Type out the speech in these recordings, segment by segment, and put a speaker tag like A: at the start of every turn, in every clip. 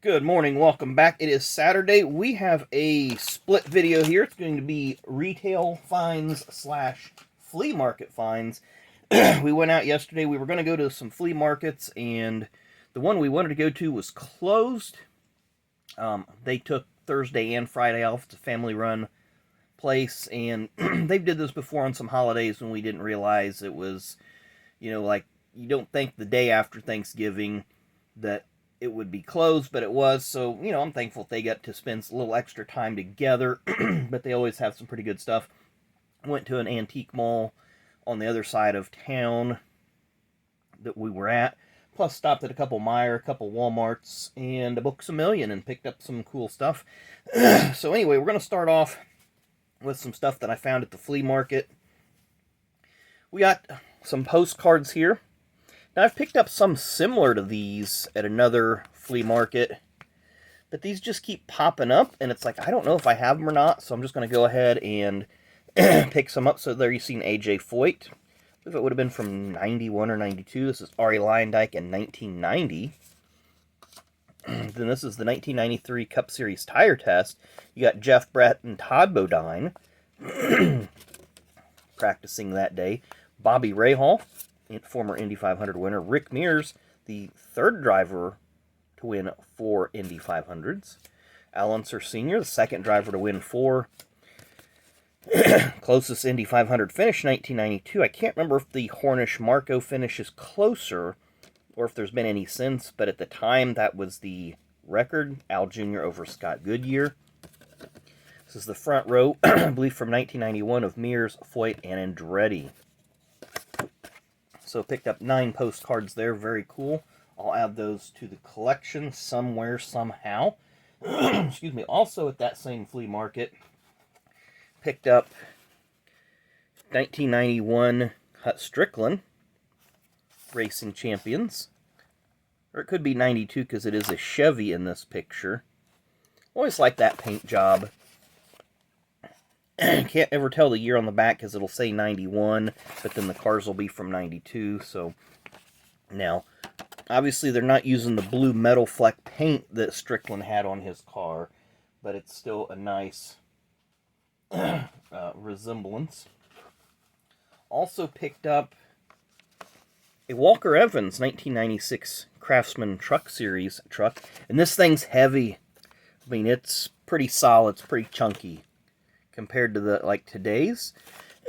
A: Good morning, welcome back. It is Saturday. We have a split video here. It's going to be retail finds slash flea market finds. We went out yesterday. We were going to go to some flea markets, and the one we wanted to go to was closed. They took Thursday and Friday off. It's a family-run place, and they did this before on some holidays when we didn't realize it was, like, you don't think the day after Thanksgiving that it would be closed, but it was. So, I'm thankful they got to spend a little extra time together, but they always have some pretty good stuff. Went to an antique mall on the other side of town that we were at, plus stopped at a couple Meijer, a couple Walmarts, and a Books-A-Million, and picked up some cool stuff. So anyway, we're going to start off with some stuff that I found at the flea market. We got some postcards here. Now, I've picked up some similar to these at another flea market, but these just keep popping up, and it's like, I don't know if I have them or not, so I'm just going to go ahead and pick some up. So there you see an A.J. Foyt. I believe it would have been from 91 or 92. This is Ari Leyendijk in 1990. Then this is the 1993 Cup Series Tire Test. You got Jeff Brett and Todd Bodine practicing that day. Bobby Rahal, former Indy 500 winner. Rick Mears, the third driver to win 4 Indy 500s. Al Unser Sr., the second driver to win 4. Closest Indy 500 finish, 1992. I can't remember if the Hornish-Marco finish is closer or if there's been any since, but at the time that was the record. Al Jr. over Scott Goodyear. This is the front row, I believe from 1991, of Mears, Foyt, and Andretti. So picked up 9 postcards there. Very cool. I'll add those to the collection somewhere, somehow. Excuse me. Also at that same flea market, picked up 1991 Hut Strickland Racing Champions. Or it could be 92 because it is a Chevy in this picture. Always like that paint job. Can't ever tell the year on the back because it'll say 91, but then the cars will be from 92. So now, obviously they're not using the blue metal fleck paint that Strickland had on his car, but it's still a nice resemblance. Also picked up a Walker Evans 1996 Craftsman Truck Series truck, and this thing's heavy. I mean, it's pretty solid, it's pretty chunky compared to today's.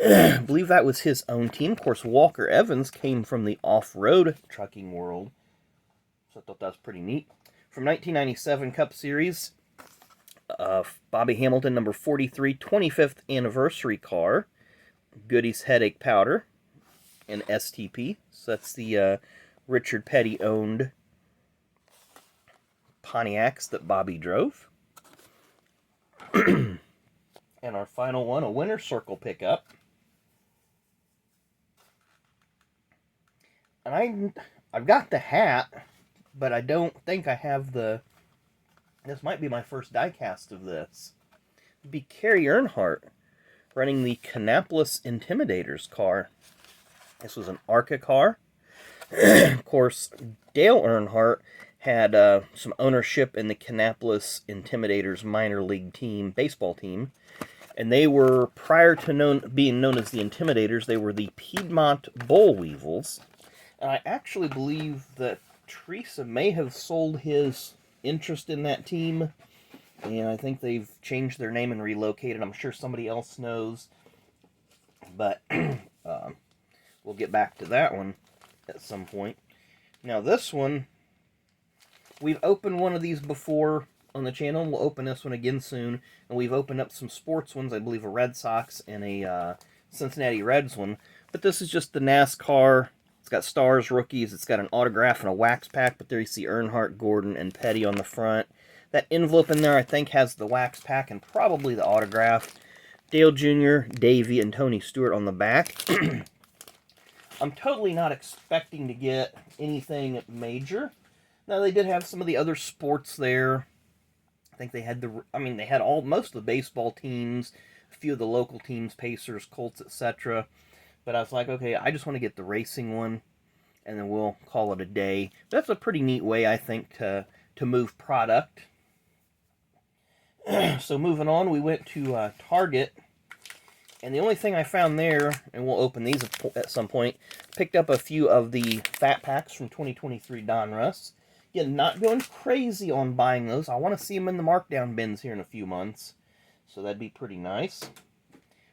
A: I believe that was his own team. Of course, Walker Evans came from the off-road trucking world, so I thought that was pretty neat. From 1997 Cup Series, Bobby Hamilton, number 43, 25th anniversary car, Goody's Headache Powder, and STP. So that's the Richard Petty-owned Pontiacs that Bobby drove. And our final one, a Winter Circle pickup. And I've got the hat, but I don't think I have the... This might be my first diecast of this. It'd be Kerry Earnhardt running the Kannapolis Intimidators car. This was an ARCA car. Of course, Dale Earnhardt had some ownership in the Kannapolis Intimidators minor league team, baseball team. And they were, prior to being known as the Intimidators, they were the Piedmont Boll Weevils. And I actually believe that Teresa may have sold his interest in that team. And I think they've changed their name and relocated. I'm sure somebody else knows. But we'll get back to that one at some point. Now this one, we've opened one of these before on the channel. We'll open this one again soon. And we've opened up some sports ones. I believe a Red Sox and a Cincinnati Reds one. But this is just the Nascar. It's got stars, rookies. It's got an autograph and a wax pack. But there you see Earnhardt, Gordon, and Petty on the front. That envelope in there, I think, has the wax pack and probably the autograph. Dale Jr., Davey, and Tony Stewart on the back. I'm totally not expecting to get anything major. Now, they did have some of the other sports there. I think they had they had most of the baseball teams, a few of the local teams, Pacers, Colts, etc. But I was like, okay, I just want to get the racing one, and then we'll call it a day. But that's a pretty neat way, I think, to to move product. So moving on, we went to Target, and the only thing I found there, and we'll open these at some point, picked up a few of the fat packs from 2023 Donruss. Again, not going crazy on buying those. I want to see them in the markdown bins here in a few months, so that'd be pretty nice.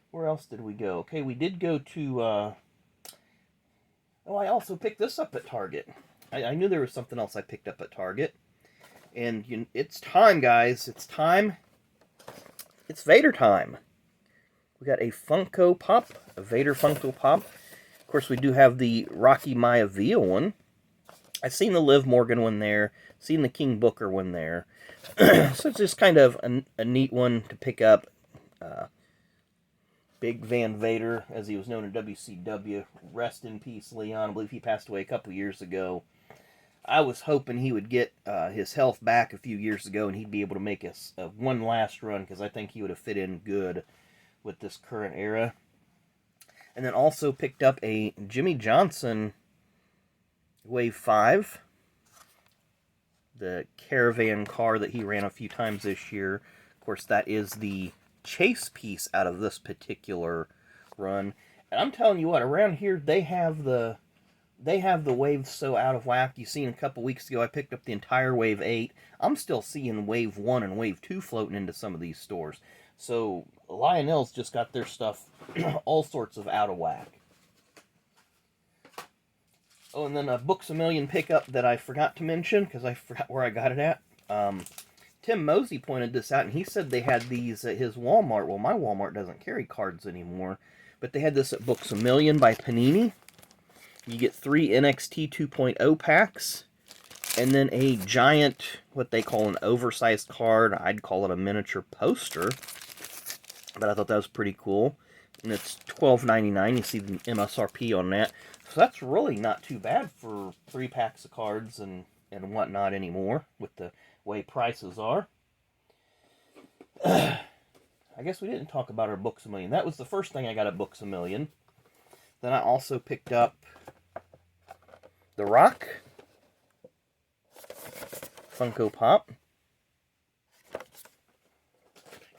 A: Where else did we go? Okay, we did go to... oh, I also picked this up at Target. I knew there was something else I picked up at Target. And it's time, guys. It's time. It's Vader time. We got a Funko Pop, a Vader Funko Pop. Of course, we do have the Rocky Maivia one. I've seen the Liv Morgan one there. Seen the King Booker one there. So it's just kind of a neat one to pick up. Big Van Vader, as he was known in WCW. Rest in peace, Leon. I believe he passed away a couple years ago. I was hoping he would get his health back a few years ago and he'd be able to make a one last run, because I think he would have fit in good with this current era. And then also picked up a Jimmy Johnson Wave 5. The Caravan car that he ran a few times this year. Of course, that is the chase piece out of this particular run. And I'm telling you what, around here they have the waves so out of whack. You seen a couple weeks ago I picked up the entire Wave 8. I'm still seeing Wave 1 and Wave 2 floating into some of these stores. So Lionel's just got their stuff all sorts of out of whack. Oh, and then a Books A Million pickup that I forgot to mention because I forgot where I got it at. Tim Mosey pointed this out, and he said they had these at his Walmart. Well, my Walmart doesn't carry cards anymore, but they had this at Books A Million by Panini. You get 3 NXT 2.0 packs, and then a giant, what they call an oversized card. I'd call it a miniature poster, but I thought that was pretty cool. And it's $12.99. You see the MSRP on that. So that's really not too bad for 3 packs of cards and whatnot anymore, with the way prices are. I guess we didn't talk about our Books A Million. That was the first thing I got at Books A Million. Then I also picked up The Rock Funko Pop.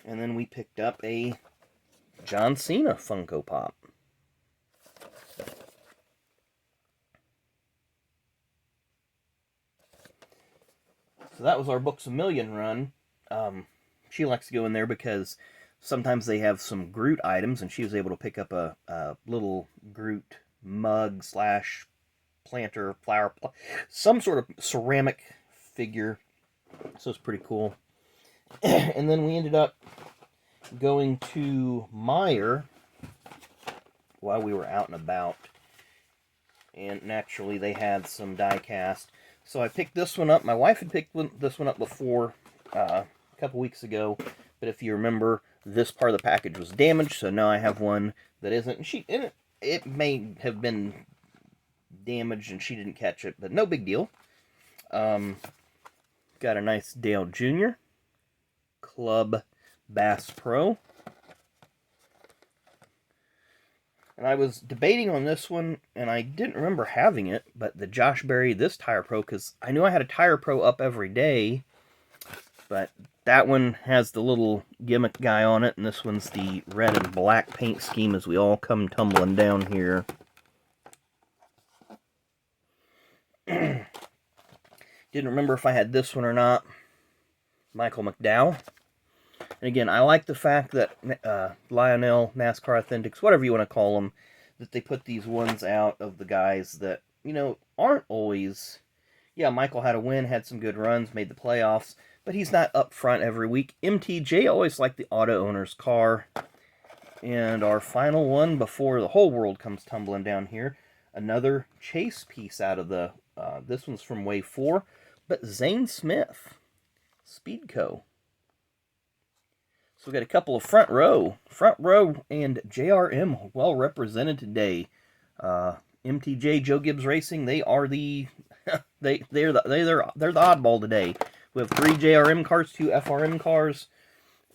A: And then we picked up a John Cena Funko Pop. So that was our Books A Million run. She likes to go in there because sometimes they have some Groot items, and she was able to pick up a little Groot mug slash planter, flower, some sort of ceramic figure. So it's pretty cool. And then we ended up going to Meijer while we were out and about. And naturally they had some die cast. So I picked this one up. My wife had picked this one up before a couple weeks ago. But if you remember, this part of the package was damaged. So now I have one that isn't. And it may have been damaged and she didn't catch it. But no big deal. Got a nice Dale Jr. Club Bass Pro. And I was debating on this one, and I didn't remember having it, but the Josh Berry, this Tire Pro, because I knew I had a Tire Pro up every day, but that one has the little gimmick guy on it, and this one's the red and black paint scheme as we all come tumbling down here. Didn't remember if I had this one or not. Michael McDowell. And again, I like the fact that Lionel, NASCAR Authentics, whatever you want to call them, that they put these ones out of the guys that, you know, aren't always... Yeah, Michael had a win, had some good runs, made the playoffs, but he's not up front every week. MTJ always liked the auto owner's car. And our final one before the whole world comes tumbling down here, another chase piece out of the... this one's from Wave 4, but Zane Smith, Speedco. So we got a couple of front row and JRM well represented today. MTJ, Joe Gibbs Racing, they are the they're the oddball today. We have 3 JRM cars, 2 FRM cars,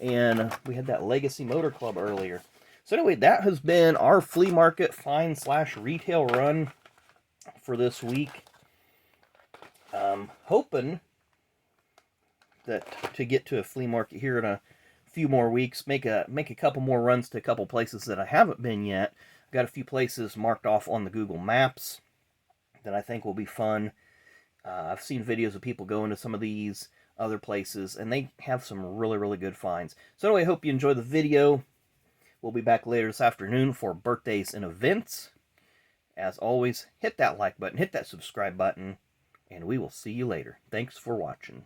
A: and we had that Legacy Motor Club earlier. So anyway, that has been our flea market find / retail run for this week. Hoping that to get to a flea market here in a few more weeks. Make a couple more runs to a couple places that I haven't been yet. I've got a few places marked off on the Google Maps that I think will be fun. I've seen videos of people going to some of these other places, and they have some really, really good finds. So anyway, I hope you enjoy the video. We'll be back later this afternoon for birthdays and events. As always, hit that like button, hit that subscribe button, and we will see you later. Thanks for watching.